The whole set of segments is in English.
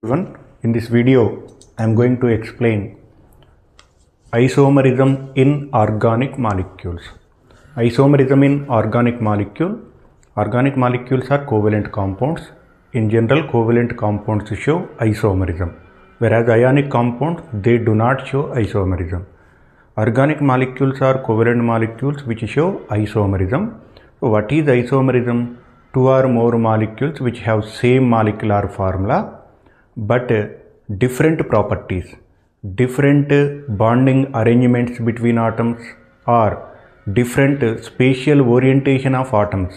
Everyone, in this video I am going to explain isomerism in organic molecules. Isomerism in organic molecules are covalent compounds. In general, covalent compounds show isomerism, whereas ionic compounds they do not show isomerism. Organic molecules are covalent molecules which show isomerism. So what is isomerism? Two or more molecules which have same molecular formula but different properties, different bonding arrangements between atoms, or different spatial orientation of atoms.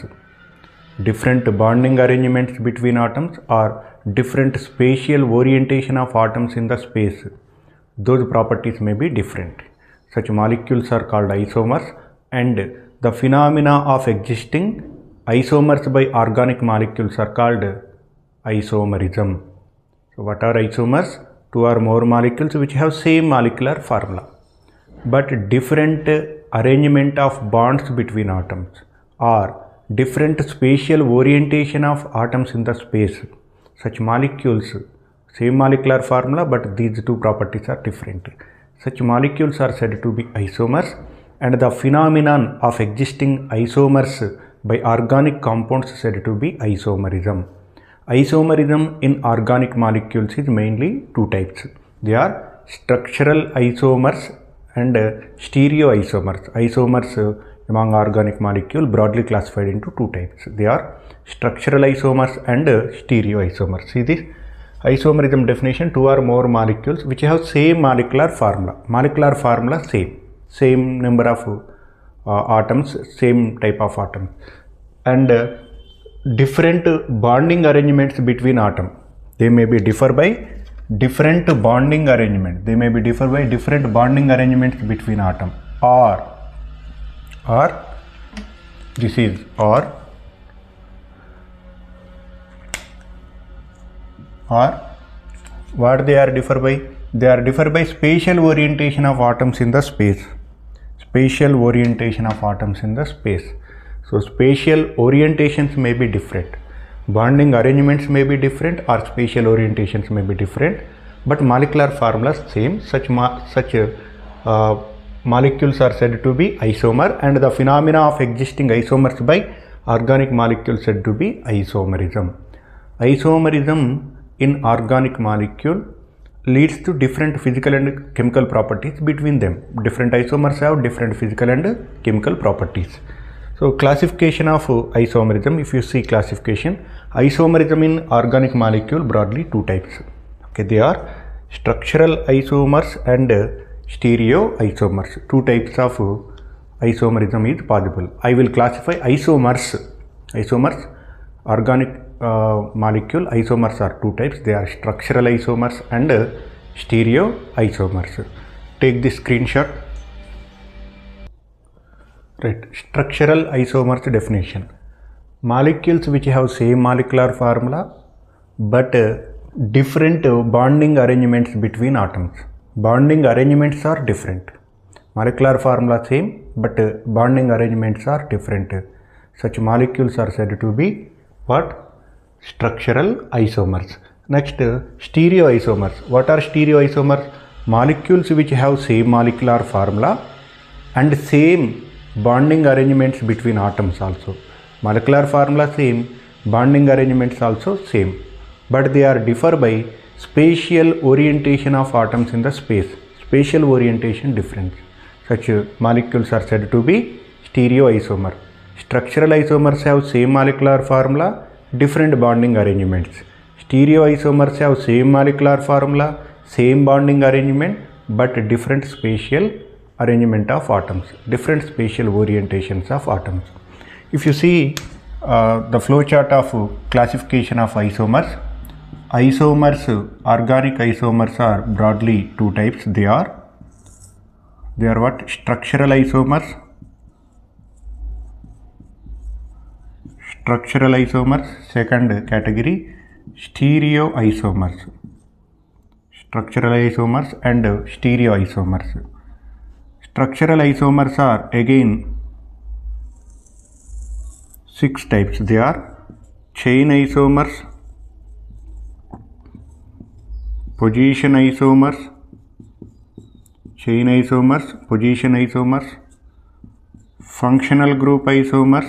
Different bonding arrangements between atoms or different spatial orientation of atoms in the space. Those properties may be different. Such molecules are called isomers, and the phenomena of existing isomers by organic molecules are called isomerism. So what are isomers? Two or more molecules which have same molecular formula but different arrangement of bonds between atoms or different spatial orientation of atoms in the space. Such molecules, same molecular formula but these two properties are different. Such molecules are said to be isomers, and the phenomenon of existing isomers by organic compounds is said to be isomerism. Isomerism in organic molecules is mainly two types. They are structural isomers and stereoisomers. Isomers among organic molecules broadly classified into two types. They are structural isomers and stereoisomers. See this isomerism definition: two or more molecules which have same molecular formula. Molecular formula same number of atoms, same type of atoms, and different bonding arrangements between atoms. They may be differ by different bonding arrangement. They may be differ by different bonding arrangements between atoms, or this is or what they are differ by? They are differ by spatial orientation of atoms in the space. Spatial orientation of atoms in the space. So spatial orientations may be different, bonding arrangements may be different, or spatial orientations may be different, but molecular formulas same. Such molecules are said to be isomer, and the phenomena of existing isomers by organic molecules said to be isomerism. Isomerism in organic molecule leads to different physical and chemical properties between them. Different isomers have different physical and chemical properties. So classification of isomerism, if you see classification, isomerism in organic molecule broadly two types. Okay, they are structural isomers and stereoisomers. Two types of isomerism is possible. I will classify isomers. Organic molecule isomers are two types. They are structural isomers and stereoisomers. Take this screenshot. Right, structural isomers definition: molecules which have same molecular formula but different bonding arrangements between atoms. Bonding arrangements are different. Molecular formula same but bonding arrangements are different. Such molecules are said to be what? Structural isomers. Next, stereoisomers. What are stereoisomers? Molecules which have same molecular formula and same bonding arrangements between atoms also. Molecular formula same, bonding arrangements also same, but they are differ by spatial orientation of atoms in the space. Spatial orientation difference. Such molecules are said to be stereoisomer. Structural isomers have same molecular formula, different bonding arrangements. Stereoisomers have same molecular formula, same bonding arrangement, but different spatial arrangement of atoms, different spatial orientations of atoms. If you see the flow chart of classification of isomers, organic isomers are broadly two types. They are what? Structural isomers, second category stereoisomers, structural isomers and stereoisomers. Structural isomers are again 6 types. They are chain isomers, position isomers, chain isomers, position isomers, functional group isomers,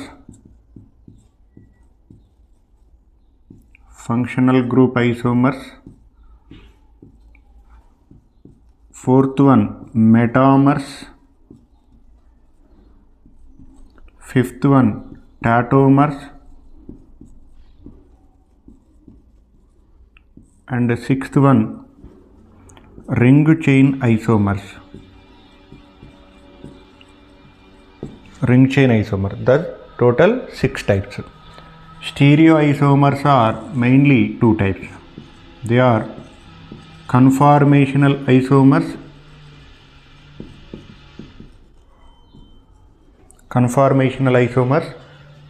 functional group isomers. Fourth one, metamers. Fifth one, tautomers. And sixth one, ring chain isomers. Ring chain isomer. Thus total 6 types. Stereoisomers are mainly 2 types. They are conformational isomers,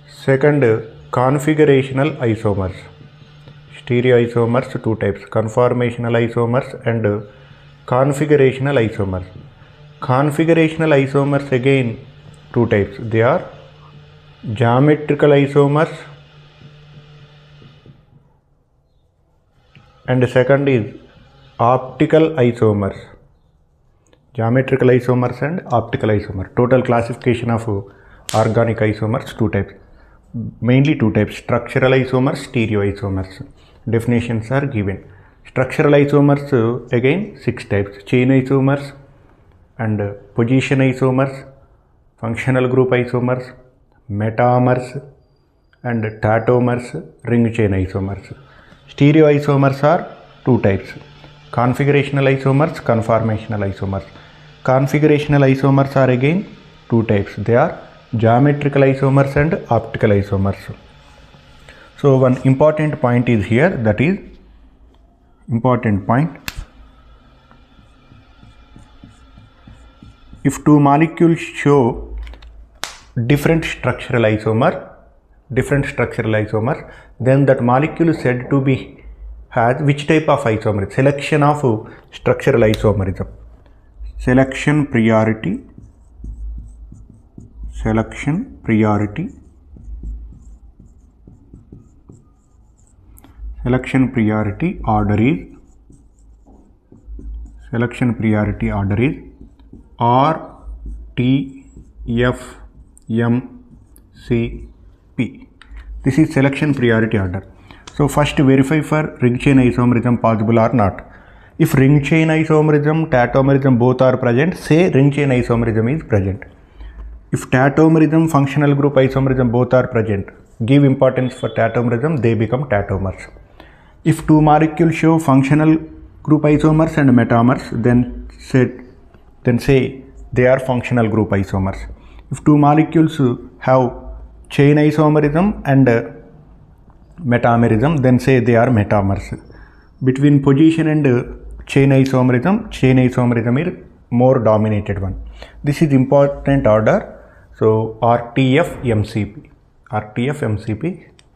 second configurational isomers. Stereoisomers 2 types, conformational isomers and configurational isomers. Configurational isomers again 2 types. They are geometrical isomers and second is optical isomers. Geometrical isomers and optical isomer. Total classification of organic isomers 2 types. Mainly 2 types, structural isomers, stereoisomers. Definitions are given. Structural isomers again 6 types, chain isomers and position isomers, functional group isomers, metamers and tautomers, ring chain isomers. Stereoisomers are 2 types, configurational isomers, conformational isomers. Configurational isomers are again 2 types. They are geometrical isomers and optical isomers. So one important point is here, that is important point. If 2 molecules show different structural isomers, then that molecule is said to be has which type of isomerism? Selection of structural isomerism. Selection priority order is R, T, F, M, C, P. This is selection priority order. So first verify for ring chain isomerism possible or not. If ring chain isomerism, tautomerism both are present, say ring chain isomerism is present. If tautomerism, functional group isomerism both are present, give importance for tautomerism, they become tautomers. If 2 molecules show functional group isomers and metamers, then say they are functional group isomers. If 2 molecules have chain isomerism and metamerism, then say they are metamers. Between position and chain isomerism is more dominated one. This is important order. So RTF MCP,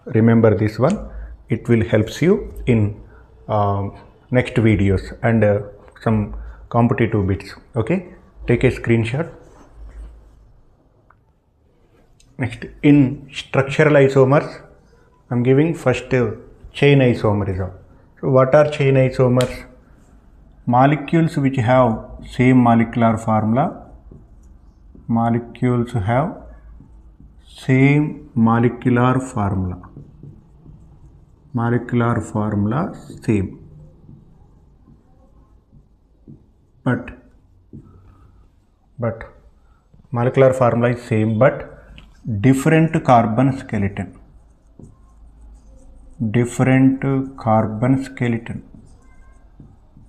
remember this one. It will helps you in next videos and some competitive bits. Okay, take a screenshot. Next, in structural isomers, I am giving first chain isomerism. So what are chain isomers? Molecules which have same molecular formula. Molecules have same molecular formula. Molecular formula same. But molecular formula is same but different carbon skeleton.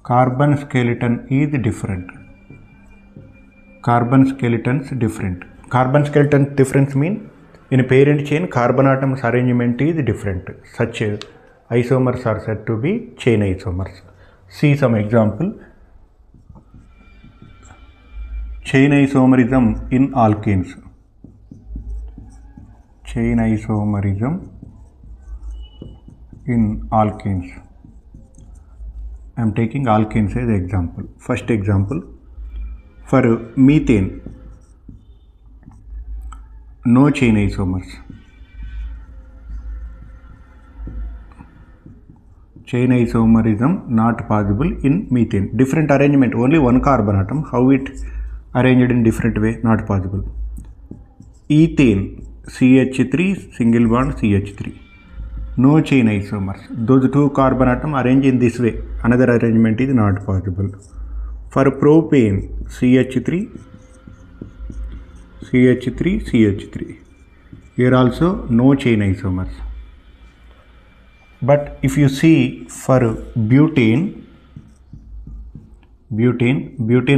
Carbon skeleton is different. Carbon skeletons different. Carbon skeleton difference mean in a parent chain carbon atoms arrangement is different. Such isomers are said to be chain isomers. See some example. Chain isomerism in alkenes. Chain isomerism in alkenes. I am taking alkenes as example. First example, for methane, no chain isomers. chain isomerism not possible in methane. Different arrangement, only one carbon atom. How it arranged in different way? Not possible. Ethane, CH3, single bond CH3. No chain isomers. Those two carbon atom arranged in this way. Another arrangement is not possible. For propane, CH3, CH3, CH3. Here also no chain isomers. But if you see for butane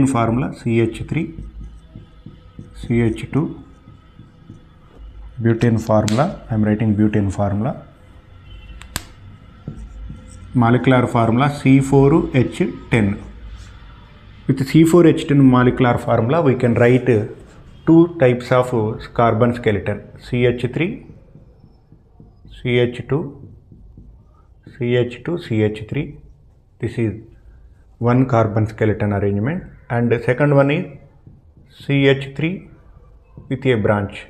formula CH3, CH2, butane formula, I am writing butane formula. Molecular formula C4H10. With C4H10 molecular formula, we can write two types of carbon skeleton: CH3, CH2, CH2, CH3. This is one carbon skeleton arrangement, and the second one is CH3 with a branch.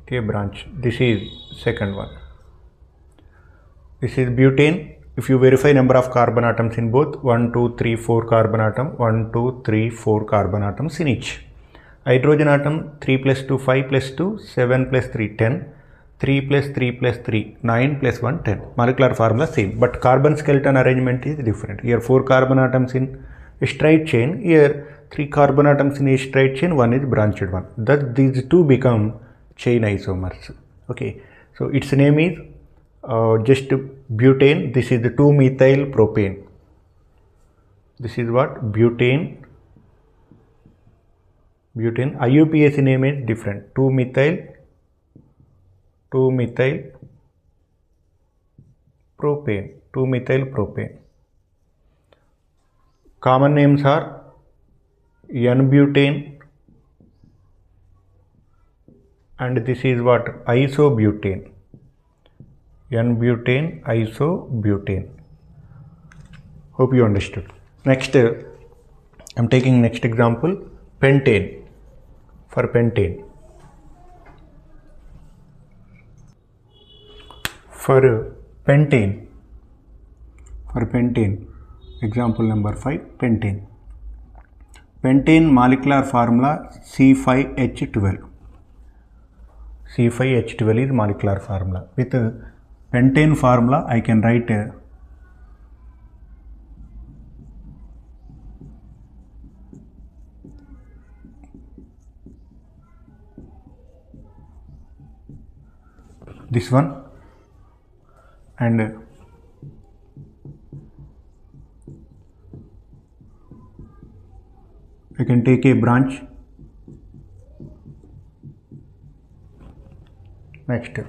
This is second one. This is butane. If you verify number of carbon atoms in both, 1, 2, 3, 4 carbon atom, 1, 2, 3, 4 carbon atoms in each. Hydrogen atom 3 plus 2, 5 plus 2, 7 plus 3, 10, 3 plus 3 plus 3, 9 plus 1, 10. Molecular formula same, but carbon skeleton arrangement is different. Here 4 carbon atoms in a straight chain, here 3 carbon atoms in a straight chain, one is branched one. Thus these two become chain isomers. Okay, so its name is just butane. This is the 2-methyl propane. This is what? Butane. IUPAC name is different. 2-methyl propane. Common names are N-butane, and this is what? Isobutane. N-butane, isobutane. Hope you understood. Next, I am taking next example, pentane. For pentane. For pentane, example number 5, pentane. Pentane molecular formula C5H12. C5H12 is molecular formula. With pentane formula, I can write this one, and I can take a branch. Next,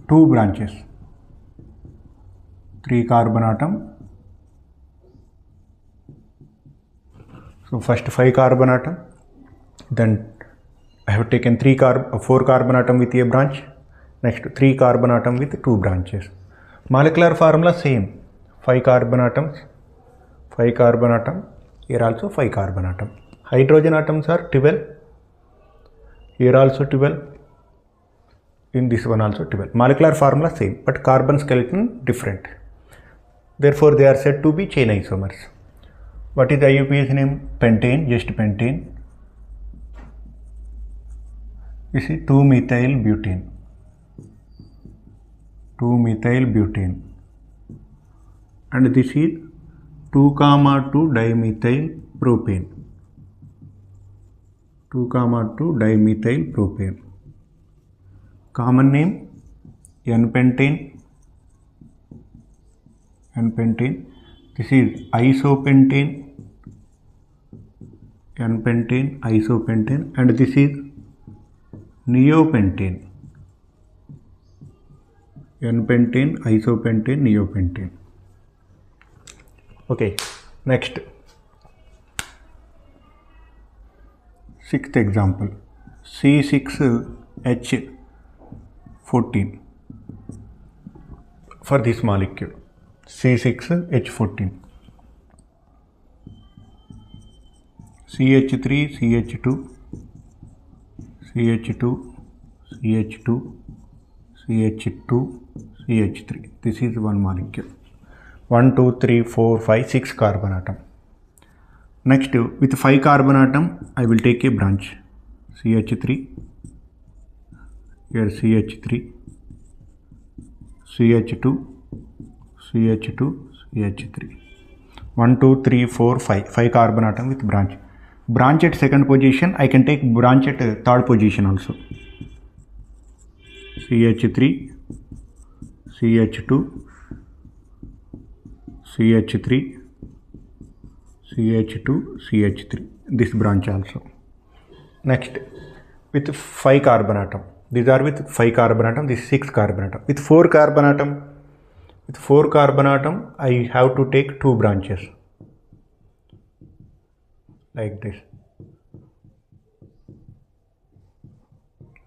2 branches, 3 carbon atom. So first 5 carbon atom, then I have taken 4 carbon atom with a branch. Next 3 carbon atom with 2 branches. Molecular formula same, 5 carbon atoms, here also 5 carbon atom. Hydrogen atoms are 12, here also 12, in this one also 12. Molecular formula same, but carbon skeleton different. Therefore they are said to be chain isomers. What is the IUPAC name? Pentane, just pentane. This is 2-methyl butane. And this is 2,2 dimethyl propane. Common name N-pentane. This is isopentane. N-pentane, isopentane, and this is neopentane. N-pentane, isopentane, neopentane. Okay, next, 6th example, C6H14. For this molecule, C6H14, CH3, CH2, CH2, CH2, CH2, CH3. This is one molecule. 1, 2, 3, 4, 5, 6 carbon atom. Next, with 5 carbon atom, I will take a branch. CH3, here CH3, CH2, CH2, CH3. 1, 2, 3, 4, 5. 5 carbon atom with branch. Branch at second position, I can take branch at third position also. CH3, CH2, CH3, CH2, CH3. This branch also. Next, with 5 carbon atom. These are with 5 carbon atom. This is 6 carbon atom. With 4 carbon atom. With 4 carbon atom, I have to take 2 branches. Like this.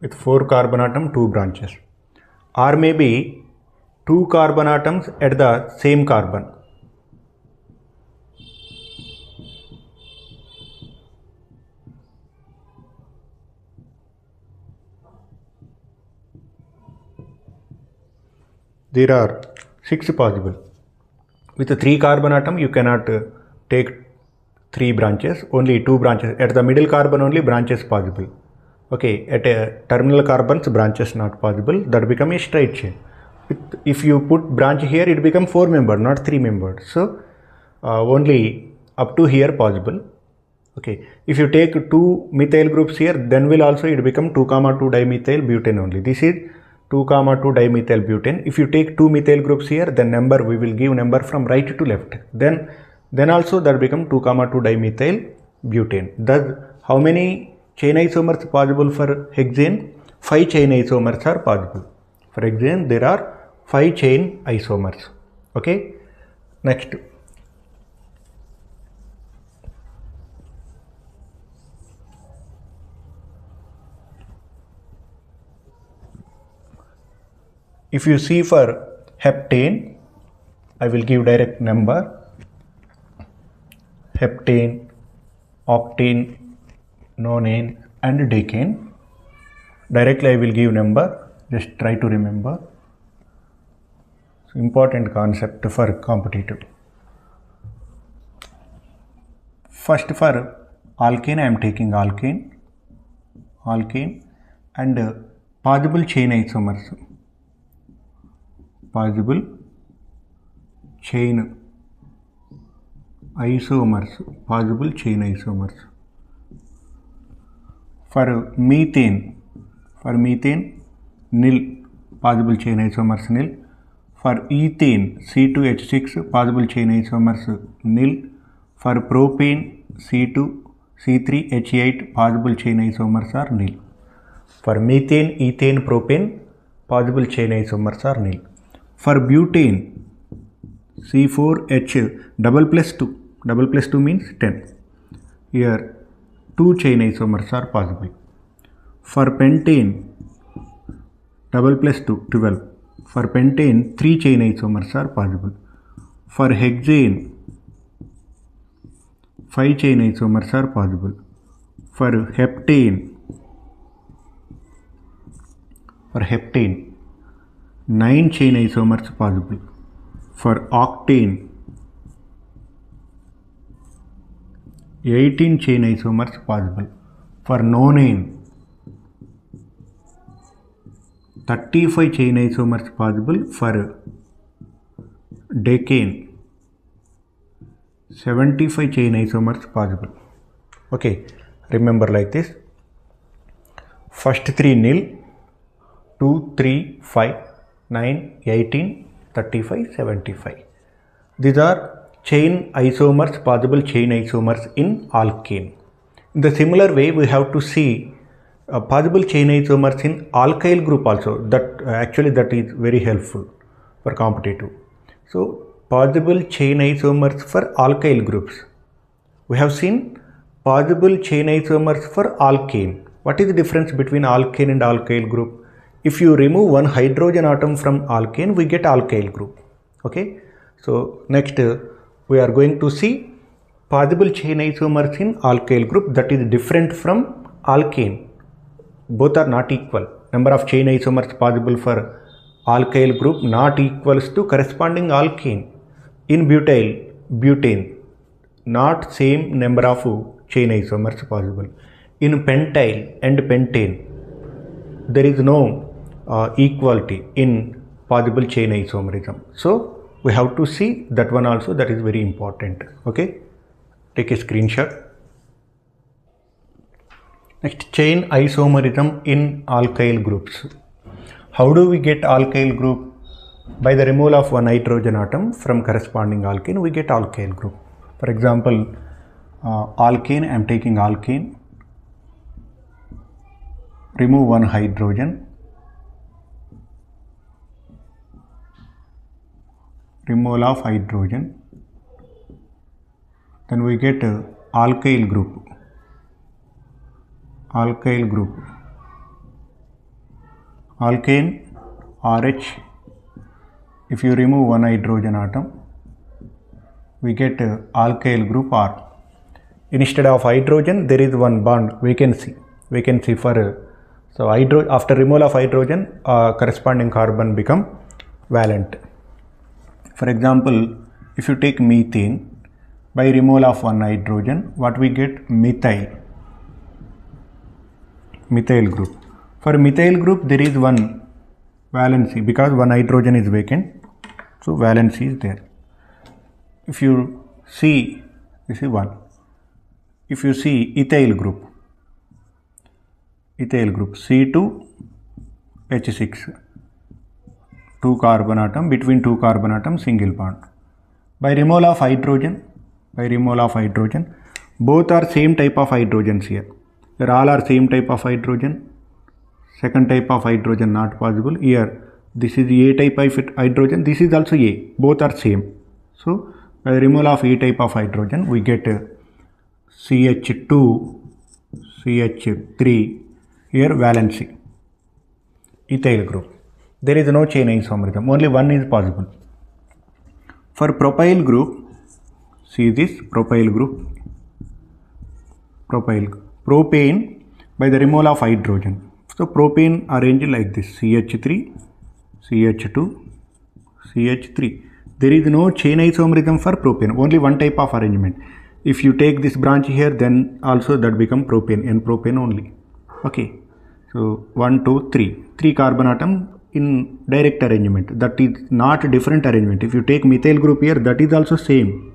With 4 carbon atom, 2 branches. Or maybe 2 carbon atoms at the same carbon. There are 6 possible. With a 3 carbon atom, you cannot take 3 branches, only 2 branches. At the middle carbon only branches possible. Okay, at a terminal carbons branches not possible. That become a straight chain. If you put branch here, it become 4 membered, not 3 membered. So only up to here possible. Okay, if you take 2 methyl groups here, then will also it become 2, 2 dimethyl butane only. This is 2, 2 dimethyl butane. If you take 2 methyl groups here, then number we will give number from right to left. Then also that become 2, 2 dimethyl butane. Thus, how many chain isomers possible for hexane? 5 chain isomers are possible. For hexane, there are 5 chain isomers. Okay. Next. If you see for heptane, I will give direct number. Heptane, octane, nonane and decane. Directly I will give number. Just try to remember. So important concept for competitive. First for alkane, I am taking alkane and possible chain isomers. Possible chain isomers. For methane, nil, possible chain isomers nil. For ethane, C2H6, possible chain isomers nil. For propane, C2C3H8, possible chain isomers are nil. For methane, ethane, propane, possible chain isomers are nil. For butane, C4H double plus 2 means 10. Here 2 chain isomers are possible. For pentane, double plus 2, 12. For pentane, 3 chain isomers are possible. For hexane, 5 chain isomers are possible. For heptane, 9 chain isomers possible. For octane, 18 chain isomers possible. For nonane, 35 chain isomers possible. For decane, 75 chain isomers possible. Okay, remember like this. First 3 nil, 2, 3, 5, 9, 18, 35, 75. These are chain isomers, possible chain isomers in alkane. In the similar way, we have to see possible chain isomers in alkyl group also. That is very helpful for competitive. So possible chain isomers for alkyl groups. We have seen possible chain isomers for alkane. What is the difference between alkane and alkyl group? If you remove one hydrogen atom from alkane, we get alkyl group. Okay. So next we are going to see possible chain isomers in alkyl group that is different from alkane. Both are not equal. Number of chain isomers possible for alkyl group not equals to corresponding alkene. In butyl, butane, not same number of chain isomers possible. In pentyl and pentane, there is no equality in possible chain isomerism. So we have to see that one also, that is very important. Okay, take a screenshot. Next, chain isomerism in alkyl groups. How do we get alkyl group? By the removal of one hydrogen atom from corresponding alkane, we get alkyl group. For example, alkane, I am taking alkane, remove one hydrogen, removal of hydrogen, then we get alkyl group. Alkyl group, alkane, RH. If you remove one hydrogen atom, we get alkyl group R. Instead of hydrogen, there is one bond vacancy for so after removal of hydrogen, corresponding carbon become valent. For example, if you take methane, by removal of one hydrogen, what we get? Methyl group. For methyl group, there is one valency because one hydrogen is vacant, so valency is there. If you see, this is one. If you see ethyl group, C2H6, two carbon atom, between two carbon atom, single bond. By removal of hydrogen, both are same type of hydrogens here. They all are same type of hydrogen. Second type of hydrogen not possible. Here, this is A type of hydrogen, this is also A. Both are same. So, by removal of A type of hydrogen, we get CH2, CH3, here valency, ethyl group. There is no chain isomerism, only one is possible. For propyl group, see this propyl group, propane, by the removal of hydrogen. So propane arranged like this, CH3, CH2, CH3. There is no chain isomerism for propane, only one type of arrangement. If you take this branch here, then also that become propane, and propane only. Okay, so 1, 2, 3. 3 carbon atom in direct arrangement. That is not different arrangement. If you take methyl group here, that is also same.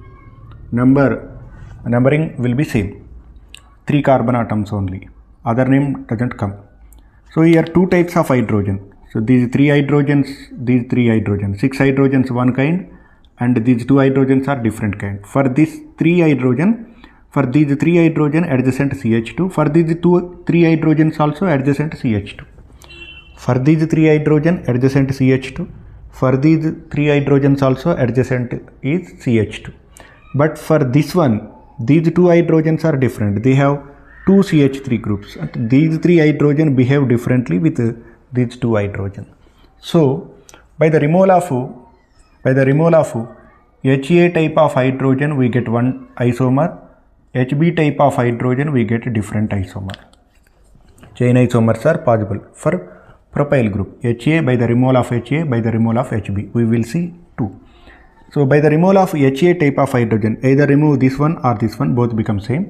Numbering will be same. 3 carbon atoms only. Other name doesn't come. So here 2 types of hydrogen. So these 3 hydrogens, 6 hydrogens one kind, and these 2 hydrogens are different kind. For this 3 hydrogen, adjacent CH2. For these 3 hydrogens also adjacent CH2. For these 3 hydrogen adjacent CH2. For these 3 hydrogens also adjacent is CH2. But for this one, these 2 hydrogens are different. They have 2 CH3 groups. These 3 hydrogen behave differently with these 2 hydrogen. So by the removal of HA type of hydrogen, we get one isomer. HB type of hydrogen, we get different isomer. Chain isomers are possible for propyl group. HA, by the removal of HA, by the removal of HB, we will see 2. So by the removal of HA type of hydrogen, either remove this one or this one, both become same.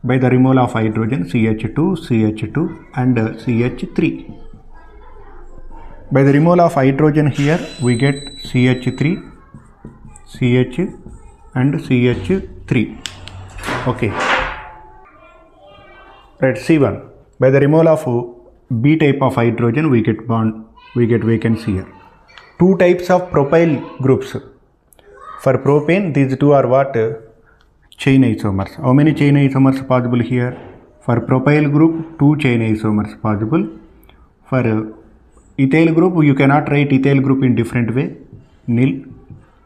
By the removal of hydrogen, CH2, CH2 and CH3. By the removal of hydrogen here, we get CH3, CH and CH3. Okay. Right, C1. By the removal of B type of hydrogen, we get bond, we get vacancy here. 2 types of propyl groups. For propane, these 2 are what? Chain isomers. How many chain isomers possible here? For propyl group, 2 chain isomers possible. For ethyl group, you cannot write ethyl group in different way, nil.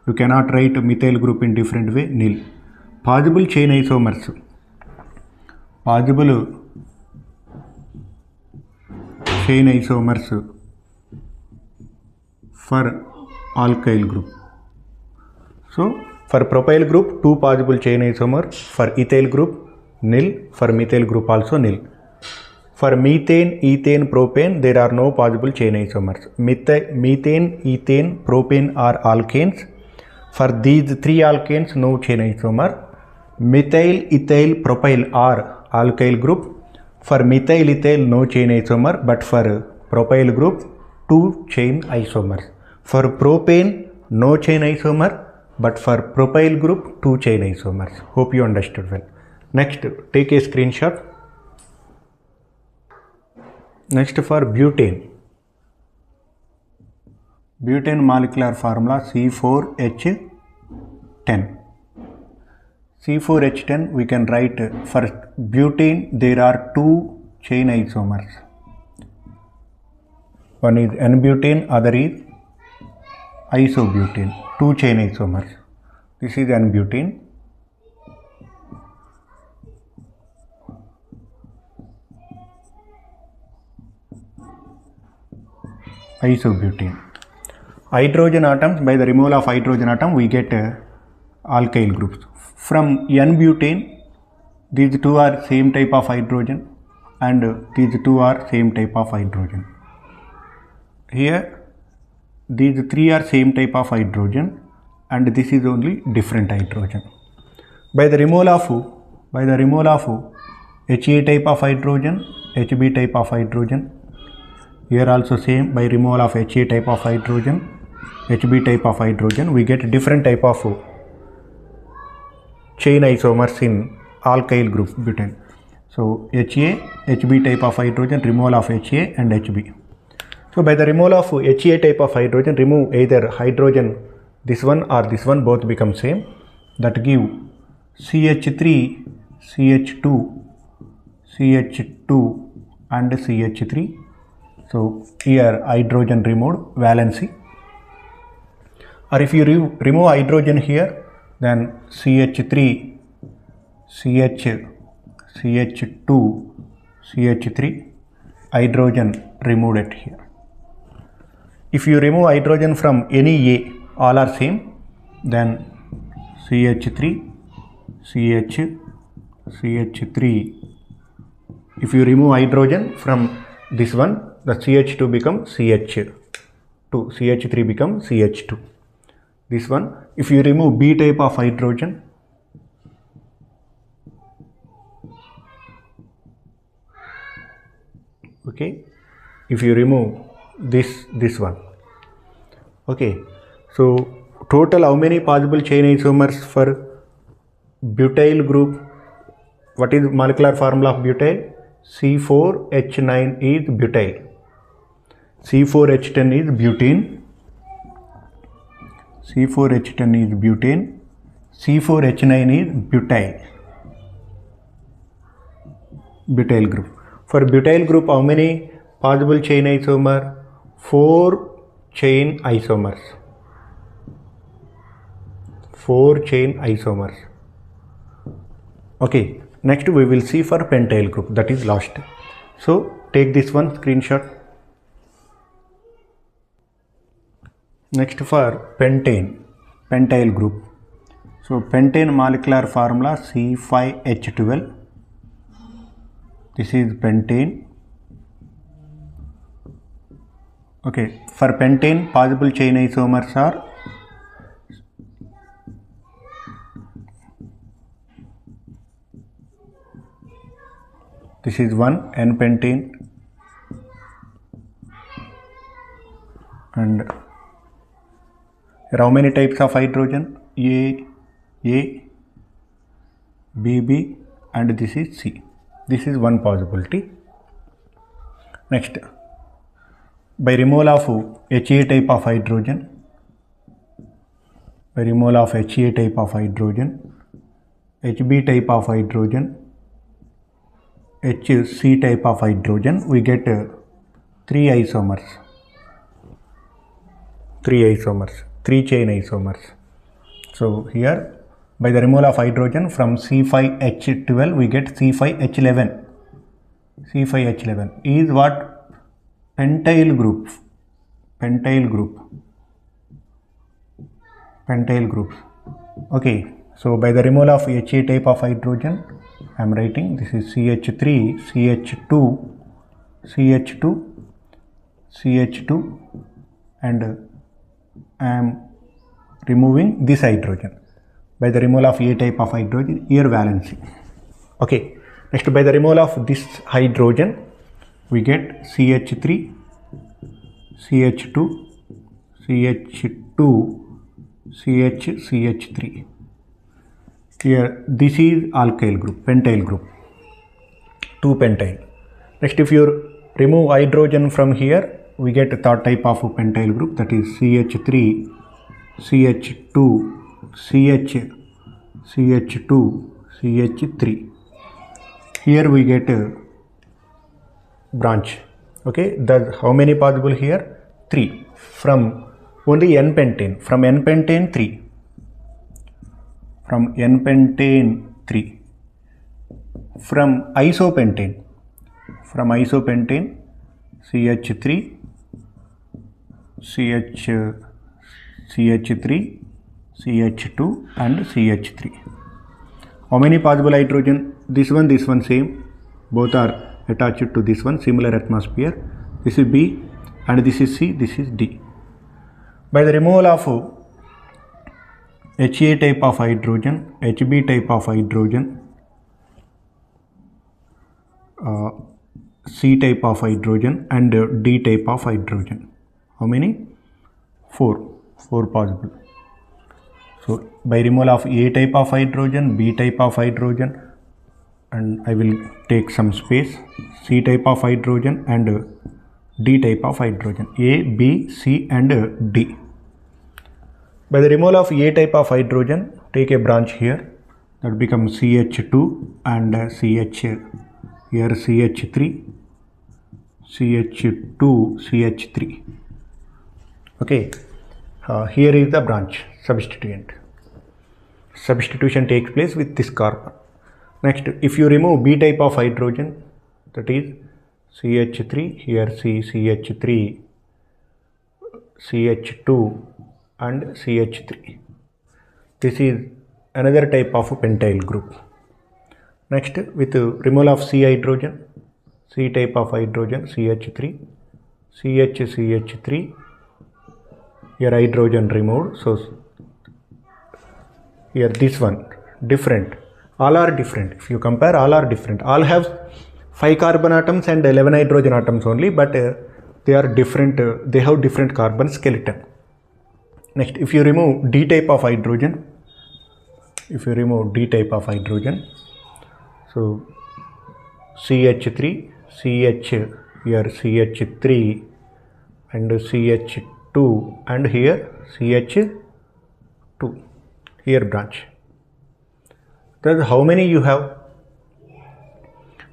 You cannot write methyl group in different way, nil. Possible chain isomers. Possible chain isomers for alkyl group. So for propyl group, 2 possible chain isomers. For ethyl group, nil. For methyl group also nil. For methane, ethane, propane, there are no possible chain isomers. Methane, ethane, propane are alkanes. For these three alkanes, no chain isomer. Methyl, ethyl, propyl are alkyl group. For methyl, ethyl, no chain isomer, but for propyl group, 2 chain isomers. For propane, no chain isomer, but for propyl group, 2 chain isomers. Hope you understood well. Next, take a screenshot. Next, for butane. Butane molecular formula C4H10. C4H10 we can write, for butane there are 2 chain isomers. One is N-butane, other is isobutane. 2 chain isomers. This is N-butane. Isobutane. Hydrogen atoms, by the removal of hydrogen atom we get alkyl groups. From N-butane, these two are same type of hydrogen and these two are same type of hydrogen. Here these three are same type of hydrogen and this is only different hydrogen. By the removal of HA type of hydrogen, HB type of hydrogen, here also same, by removal of HA type of hydrogen, HB type of hydrogen, we get different type of chain isomers in alkyl group butane. So HA, HB type of hydrogen, removal of HA and HB. So by the removal of HA type of hydrogen, remove either hydrogen, this one or this one, both become same. That give CH3, CH2, CH2 and CH3. So here hydrogen removed, valency. Or if you remove hydrogen here, then CH3, CH, CH2, CH3, hydrogen removed it here. If you remove hydrogen from any A, all are same, then CH3, CH, CH3. If you remove hydrogen from this one, the CH2 become CH2, CH3 become CH2. This one, if you remove B type of hydrogen, okay, if you remove this one, okay, so total how many possible chain isomers for butyl group? What is molecular formula of butyl? C4H9 is butyl, C4H10 is butane, C4H10 is butane, C4H9 is butyl group. For butyl group, how many possible chain isomer? 4 chain isomers. 4 chain isomers. Okay, next we will see for pentyl group, that is last. So take this one screenshot. Next for pentane, pentyl group. So pentane molecular formula C5H12. This is pentane. Okay, for pentane possible chain isomers are this is one N-pentane and how many types of hydrogen? A, B, and this is C. This is one possibility. Next, by removal of HA type of hydrogen, HB type of hydrogen, HC type of hydrogen, we get 3 isomers. 3 chain isomers. So here by the removal of hydrogen from C5H12 we get C5H11. C5H11 is what? Pentyl group. Okay, so by the removal of HA type of hydrogen, I am writing this is CH3, CH2, CH2, CH2, and I am removing this hydrogen by the removal of A type of hydrogen, here valency. Okay, next by the removal of this hydrogen we get CH3, CH2, CH2, CH3. Here this is alkyl group, pentyl group, 2 pentyl. Next, if you remove hydrogen from here, we get a third type of pentyl group, that is CH3, CH2, CH2, CH3. Here we get a branch. Okay, that's how many possible here? 3 from only N-pentane. From N-pentane 3. From N-pentane 3. From isopentane. From isopentane CH3, CH3, CH2 and CH3. How many possible hydrogen? This one same. Both are attached to this one, similar atmosphere. This is B and this is C, this is D. By the removal of HA type of hydrogen, HB type of hydrogen, C type of hydrogen and D type of hydrogen. How many? 4 possible. So by removal of A type of hydrogen, B type of hydrogen, and I will take some space, C type of hydrogen and D type of hydrogen, A, B, C and D. By the removal of A type of hydrogen, take a branch here, that becomes CH2 and CH, here CH3, CH2, CH3. Okay, here is the branch substituent. Substitution takes place with this carbon. Next, if you remove B type of hydrogen, that is CH3, here CH3, CH2 and CH3. This is another type of pentyl group. Next, with removal of C hydrogen, C type of hydrogen, CH3, CH3, here hydrogen removed. So here this one different, all are different. If you compare, all are different. All have 5 carbon atoms and 11 hydrogen atoms only, but they are different. They have different carbon skeleton. Next, if you remove D type of hydrogen, so CH3, CH, here CH3 and CH2 and here CH2, here branch. Thus how many you have?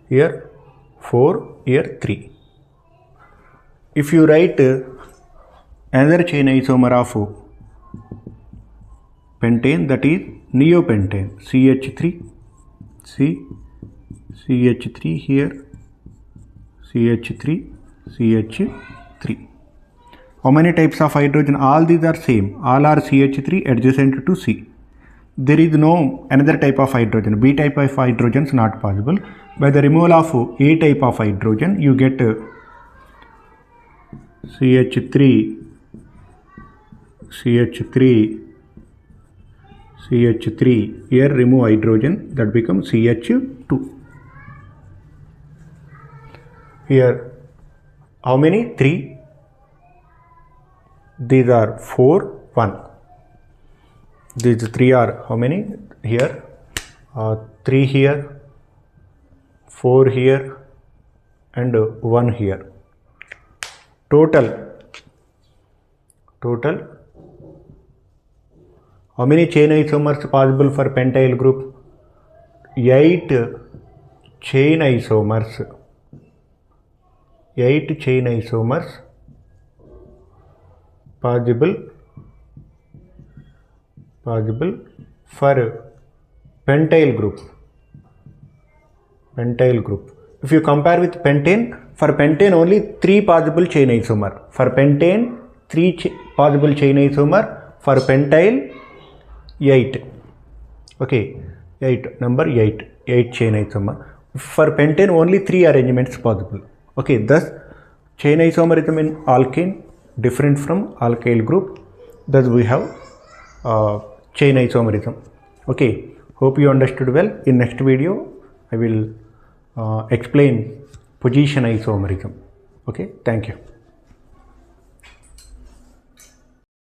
Here 4, here 3. If you write another chain isomer of pentane, that is neopentane, CH3, CH3 here, CH3, CH3. How many types of hydrogen? All these are same. All are CH3 adjacent to C. There is no another type of hydrogen. B type of hydrogen is not possible. By the removal of A type of hydrogen, you get CH3, here remove hydrogen, that becomes CH2. Here how many? 3. These are 4, 1. These 3 are how many? Here 3 here, 4 here and 1 here. Total how many chain isomers possible for pentyl group? 8 chain isomers. 8 chain isomers possible for pentyl group. If you compare with pentane, for pentane only 3 possible chain isomer. For pentane 3 possible chain isomer. For pentyl 8. Okay, 8 chain isomer. For pentane only 3 arrangements possible. Okay, thus chain isomerism in alkane different from alkyl group. Thus we have chain isomerism. Okay, hope you understood well. In next video I will explain position isomerism. Okay, thank you.